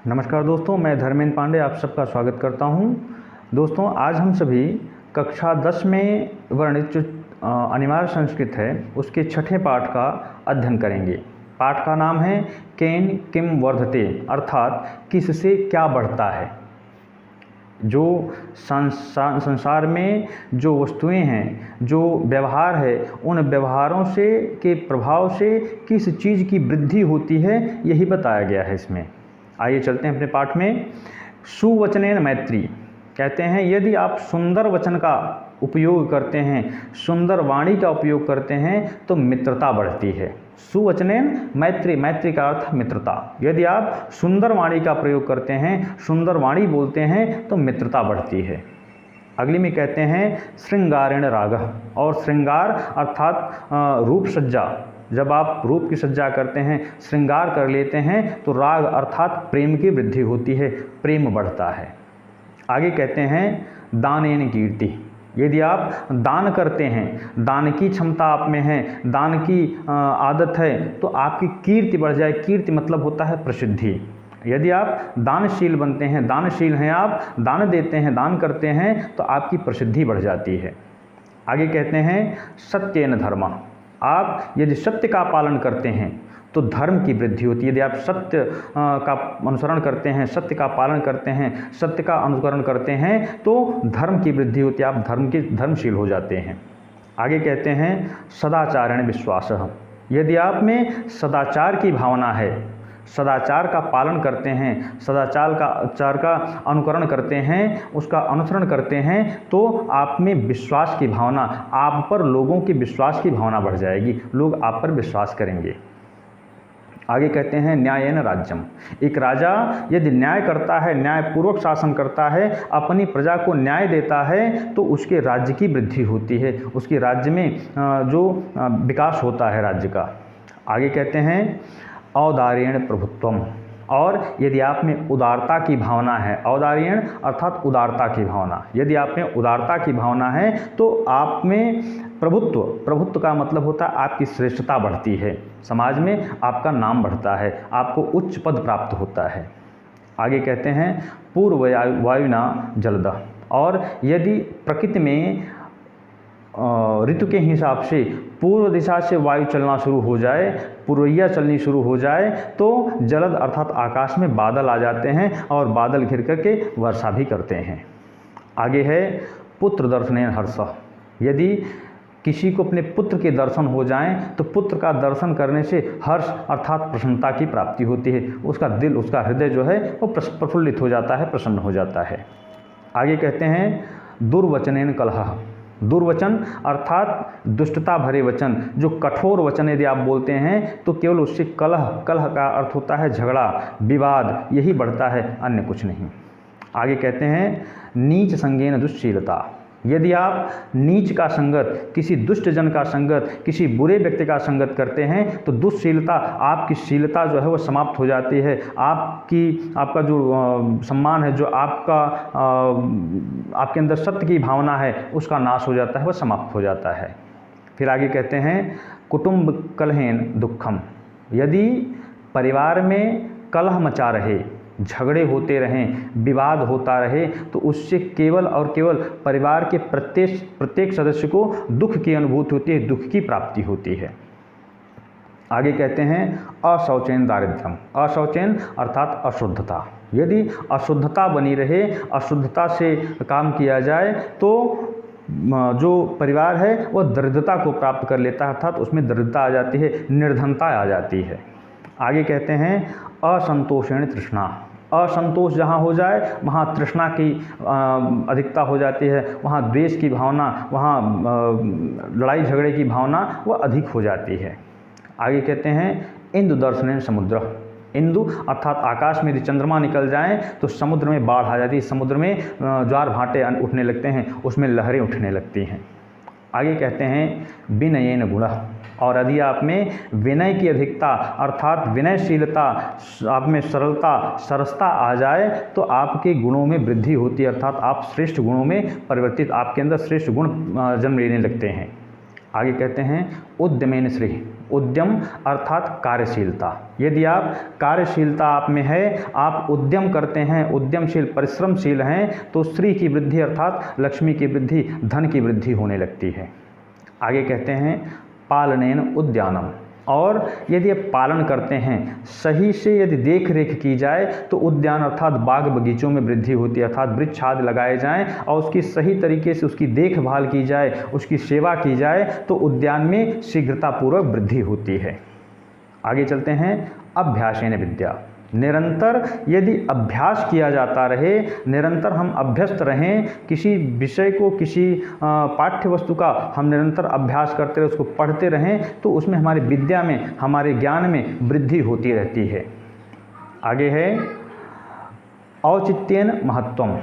नमस्कार दोस्तों, मैं धर्मेंद्र पांडे आप सबका स्वागत करता हूं। दोस्तों, आज हम सभी कक्षा 10 में वर्णित जो अनिवार्य संस्कृत है उसके छठे पाठ का अध्ययन करेंगे। पाठ का नाम है केन किम वर्धते, अर्थात किससे क्या बढ़ता है। जो संसार में जो वस्तुएं हैं, जो व्यवहार है, उन व्यवहारों से के प्रभाव से किस चीज़ की वृद्धि होती है, यही बताया गया है इसमें। आइए चलते हैं अपने पाठ में। सुवचनेन मैत्री कहते हैं, यदि आप सुंदर वचन का उपयोग करते हैं, सुंदर वाणी का उपयोग करते हैं तो मित्रता बढ़ती है। सुवचनेन मैत्री, मैत्री का अर्थ मित्रता। यदि आप सुंदर वाणी का प्रयोग करते हैं, सुंदर वाणी बोलते हैं तो मित्रता बढ़ती है। अगली में कहते हैं श्रृंगारेण रागः, और श्रृंगार अर्थात रूप सज्जा। जब आप रूप की सज्जा करते हैं, श्रृंगार कर लेते हैं तो राग अर्थात प्रेम की वृद्धि होती है, प्रेम बढ़ता है। आगे कहते हैं दानेन कीर्ति, यदि आप दान करते हैं, दान की क्षमता आप में है, दान की आदत है तो आपकी कीर्ति बढ़ जाए। कीर्ति मतलब होता है प्रसिद्धि। यदि आप दानशील बनते हैं, दानशील हैं आप, दान देते हैं, दान करते हैं तो आपकी प्रसिद्धि बढ़ जाती है। आगे कहते हैं सत्येन धर्मः, आप यदि सत्य का पालन करते हैं तो धर्म की वृद्धि होती है। यदि आप सत्य का अनुसरण करते हैं, सत्य का पालन करते हैं, सत्य का अनुकरण करते हैं तो धर्म की वृद्धि होती है, आप धर्मशील हो जाते हैं। आगे कहते हैं सदाचारेण विश्वासः, यदि आप में सदाचार की भावना है, सदाचार का पालन करते हैं, सदाचार का अनुकरण करते हैं, उसका अनुसरण करते हैं तो आप में विश्वास की भावना, आप पर लोगों की विश्वास की भावना बढ़ जाएगी, लोग आप पर विश्वास करेंगे। आगे कहते हैं न्यायेन राज्यम, एक राजा यदि न्याय करता है, न्यायपूर्वक शासन करता है, अपनी प्रजा को न्याय देता है तो उसके राज्य की वृद्धि होती है, उसके राज्य में जो विकास होता है राज्य का। आगे कहते हैं औदार्येण प्रभुत्वम, और यदि आप में उदारता की भावना है, औदार्येण अर्थात उदारता की भावना, यदि आप में उदारता की भावना है तो आप में प्रभुत्व का मतलब होता है आपकी श्रेष्ठता बढ़ती है, समाज में आपका नाम बढ़ता है, आपको उच्च पद प्राप्त होता है। आगे कहते हैं पूर्व वायुना जलदः, और यदि प्रकृति में ऋतु के हिसाब से पूर्व दिशा से वायु चलना शुरू हो जाए, पूर्वैया चलनी शुरू हो जाए तो जलद अर्थात आकाश में बादल आ जाते हैं और बादल घिर करके वर्षा भी करते हैं। आगे है पुत्र दर्शनेन हर्षः, यदि किसी को अपने पुत्र के दर्शन हो जाएं तो पुत्र का दर्शन करने से हर्ष अर्थात प्रसन्नता की प्राप्ति होती है, उसका दिल, उसका हृदय जो है वो प्रफुल्लित हो जाता है, प्रसन्न हो जाता है। आगे कहते हैं दुर्वचनेन कलहः, दुर्वचन अर्थात दुष्टता भरे वचन, जो कठोर वचन यदि आप बोलते हैं तो केवल उससे कलह का अर्थ होता है झगड़ा, विवाद, यही बढ़ता है, अन्य कुछ नहीं। आगे कहते हैं नीच संगेन दुश्शीलता, यदि आप नीच का संगत, किसी दुष्ट जन का संगत, किसी बुरे व्यक्ति का संगत करते हैं तो दुश्शीलता, आपकी शीलता जो है वो समाप्त हो जाती है, आपका जो सम्मान है, जो आपके अंदर सत्य की भावना है उसका नाश हो जाता है, वह समाप्त हो जाता है। फिर आगे कहते हैं कुटुंब कलहेन दुखम, यदि परिवार में कलह मचा रहे, झगड़े होते रहें, विवाद होता रहे तो उससे केवल और केवल परिवार के प्रत्येक सदस्य को दुख की अनुभूति होती है, दुख की प्राप्ति होती है। आगे कहते हैं अशौचेन दारिद्र्यम, अशौचेन अर्थात अशुद्धता, यदि अशुद्धता बनी रहे, अशुद्धता से काम किया जाए तो जो परिवार है वह दरिद्रता को प्राप्त कर लेता है, अर्थात उसमें दरिद्रता आ जाती है, निर्धनता आ जाती है। आगे कहते हैं असंतोषेण तृष्णा, असंतोष जहाँ हो जाए वहाँ तृष्णा की अधिकता हो जाती है, वहाँ द्वेष की भावना, वहाँ लड़ाई झगड़े की भावना वह अधिक हो जाती है। आगे कहते हैं इंदु दर्शनेन समुद्र, इंदु अर्थात आकाश में यदि चंद्रमा निकल जाएं तो समुद्र में बाढ़ आ जाती है, समुद्र में ज्वार भाटे उठने लगते हैं, उसमें लहरें उठने लगती हैं। आगे कहते हैं विनयेन गुणः, और यदि आप में विनय की अधिकता अर्थात विनयशीलता, आप में सरसता आ जाए तो आपके गुणों में वृद्धि होती है, अर्थात आप श्रेष्ठ गुणों में परिवर्तित, आपके अंदर श्रेष्ठ गुण जन्म लेने लगते हैं। आगे कहते हैं उद्यमेन श्रेय, उद्यम अर्थात कार्यशीलता। यदि आप कार्यशीलता आप में है, आप उद्यम करते हैं, उद्यमशील परिश्रमशील हैं, तो श्री की वृद्धि अर्थात लक्ष्मी की वृद्धि, धन की वृद्धि होने लगती है। आगे कहते हैं पालनेन उद्यानम, और यदि आप पालन करते हैं, सही से यदि देख रेख की जाए तो उद्यान अर्थात बाग बगीचों में वृद्धि होती है, अर्थात वृक्ष आदि लगाए जाएं और उसकी सही तरीके से उसकी देखभाल की जाए, उसकी सेवा की जाए तो उद्यान में शीघ्रतापूर्वक वृद्धि होती है। आगे चलते हैं अभ्यासेन विद्या। निरंतर यदि अभ्यास किया जाता रहे, निरंतर हम अभ्यस्त रहें, किसी विषय को, किसी पाठ्य वस्तु का हम निरंतर अभ्यास करते रहे, उसको पढ़ते रहें, तो उसमें हमारी विद्या में, हमारे ज्ञान में वृद्धि होती रहती है। आगे है औचित्येन महत्वम।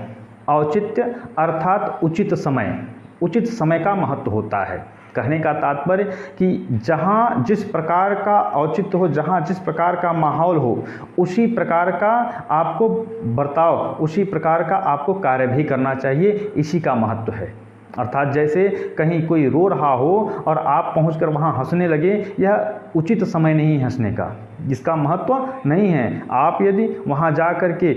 औचित्य अर्थात उचित समय, उचित समय का महत्व होता है। कहने का तात्पर्य कि जहाँ जिस प्रकार का औचित्य हो, जहाँ जिस प्रकार का माहौल हो, उसी प्रकार का आपको बर्ताव, उसी प्रकार का आपको कार्य भी करना चाहिए, इसी का महत्व है। अर्थात जैसे कहीं कोई रो रहा हो और आप पहुंचकर वहां हंसने लगे, यह उचित समय नहीं है हंसने का, इसका महत्व नहीं है। आप यदि वहां जा कर के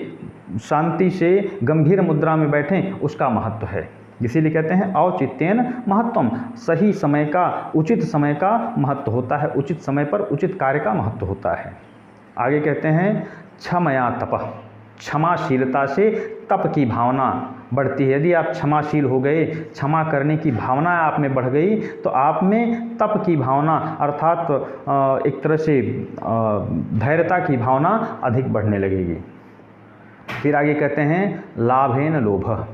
शांति से गंभीर मुद्रा में बैठें, उसका महत्व है। इसीलिए कहते हैं औचित्येन महत्वम, सही समय का, उचित समय का महत्व होता है, उचित समय पर उचित कार्य का महत्व होता है। आगे कहते हैं क्षमया तपः, क्षमाशीलता से तप की भावना बढ़ती है। यदि आप क्षमाशील हो गए, क्षमा करने की भावना आप में बढ़ गई, तो आप में तप की भावना अर्थात एक तरह से धैर्यता की भावना अधिक बढ़ने लगेगी। फिर आगे कहते हैं लाभेन लोभः।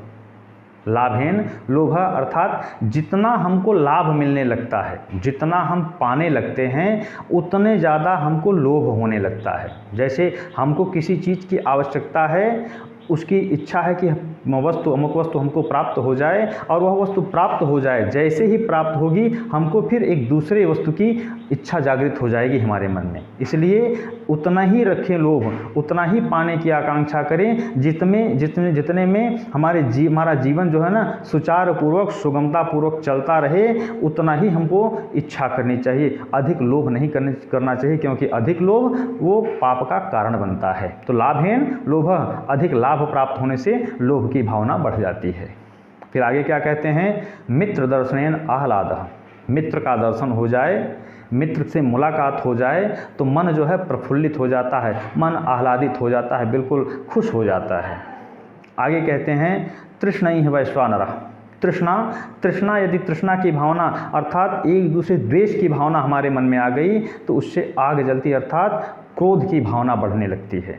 लाभेन लोभ अर्थात जितना हमको लाभ मिलने लगता है, जितना हम पाने लगते हैं, उतने ज़्यादा हमको लोभ होने लगता है। जैसे हमको किसी चीज़ की आवश्यकता है, उसकी इच्छा है कि वस्तु, अमुक वस्तु हमको प्राप्त हो जाए, और वह वस्तु प्राप्त हो जाए, जैसे ही प्राप्त होगी हमको फिर एक दूसरे वस्तु की इच्छा जागृत हो जाएगी हमारे मन में। इसलिए उतना ही रखें लोभ, उतना ही पाने की आकांक्षा करें जितने में हमारा जीवन जो है ना सुचारुपूर्वक, सुगमतापूर्वक चलता रहे, उतना ही हमको इच्छा करनी चाहिए। अधिक लोभ नहीं करना चाहिए, क्योंकि अधिक लोभ वो पाप का कारण बनता है। तो लाभेन लोभ, अधिक लाभ प्राप्त होने से लोभ की भावना बढ़ जाती है। फिर आगे क्या कहते हैं मित्र दर्शनेन आह्लादः। मित्र का दर्शन हो जाए, मित्र से मुलाकात हो जाए तो मन जो है प्रफुल्लित हो जाता है, मन आह्लादित हो जाता है, बिल्कुल खुश हो जाता है। आगे कहते हैं तृष्णैः वैश्वानरः। तृष्णा यदि तृष्णा की भावना अर्थात एक दूसरे द्वेष की भावना हमारे मन में आ गई, तो उससे आग जलती अर्थात क्रोध की भावना बढ़ने लगती है।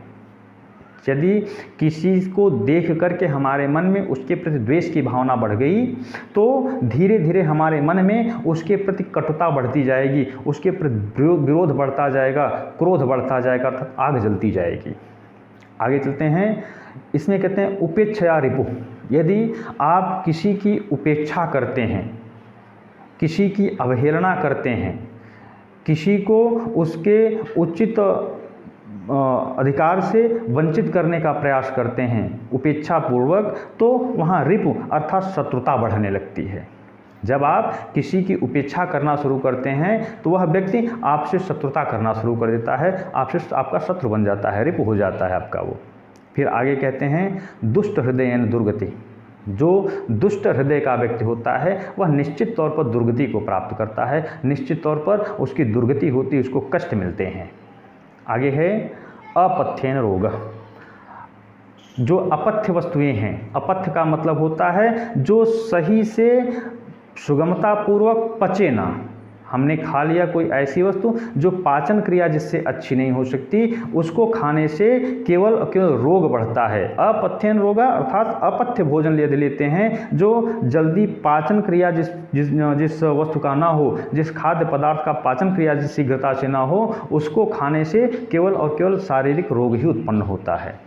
यदि किसी को देख करके हमारे मन में उसके प्रति द्वेष की भावना बढ़ गई, तो धीरे धीरे हमारे मन में उसके प्रति कटुता बढ़ती जाएगी, उसके प्रति विरोध बढ़ता जाएगा, क्रोध बढ़ता जाएगा, अर्थात आग जलती जाएगी। आगे चलते हैं, इसमें कहते हैं उपेक्षया रिपुः। यदि आप किसी की उपेक्षा करते हैं, किसी की अवहेलना करते हैं, किसी को उसके उचित अधिकार से वंचित करने का प्रयास करते हैं उपेक्षा पूर्वक, तो वहाँ रिपु अर्थात शत्रुता बढ़ने लगती है। जब आप किसी की उपेक्षा करना शुरू करते हैं तो वह व्यक्ति आपसे शत्रुता करना शुरू कर देता है, आपसे आपका शत्रु बन जाता है, रिपु हो जाता है आपका वो। फिर आगे कहते हैं दुष्ट हृदयेन दुर्गति। जो दुष्ट हृदय का व्यक्ति होता है वह निश्चित तौर पर दुर्गति को प्राप्त करता है, निश्चित तौर पर उसकी दुर्गति होती है, उसको कष्ट मिलते हैं। आगे है अपथ्येन रोगः। जो अपथ्य वस्तुएं हैं, अपथ्य का मतलब होता है जो सही से सुगमतापूर्वक पचे ना। हमने खा लिया कोई ऐसी वस्तु जो पाचन क्रिया जिससे अच्छी नहीं हो सकती, उसको खाने से केवल रोग बढ़ता है। अपथ्येन रोगः अर्थात अपथ्य भोजन यदि लेते हैं, जो जल्दी पाचन क्रिया जिस वस्तु का ना हो, जिस खाद्य पदार्थ का पाचन क्रिया जिस शीघ्रता से ना हो, उसको खाने से केवल और केवल शारीरिक रोग ही उत्पन्न होता है।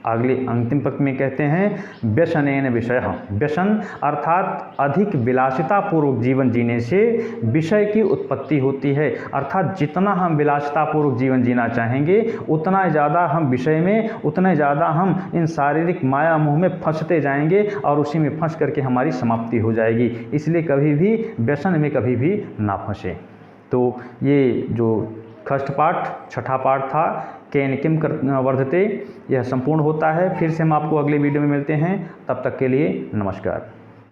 अगले अंतिम पक्ष में कहते हैं व्यसनेन विषयः। व्यसन अर्थात अधिक विलासिता पूर्वक जीवन जीने से विषय की उत्पत्ति होती है। अर्थात जितना हम विलासिता पूर्वक जीवन जीना चाहेंगे, उतना ज़्यादा हम विषय में, उतना ज़्यादा हम इन शारीरिक माया मोह में फंसते जाएंगे और उसी में फंस करके हमारी समाप्ति हो जाएगी। इसलिए कभी भी व्यसन में कभी भी ना फंसे। तो ये जो फर्स्ट पार्ट, छठा पार्ट था, केन किम वर्धते, यह संपूर्ण होता है। फिर से हम आपको अगले वीडियो में मिलते हैं, तब तक के लिए नमस्कार।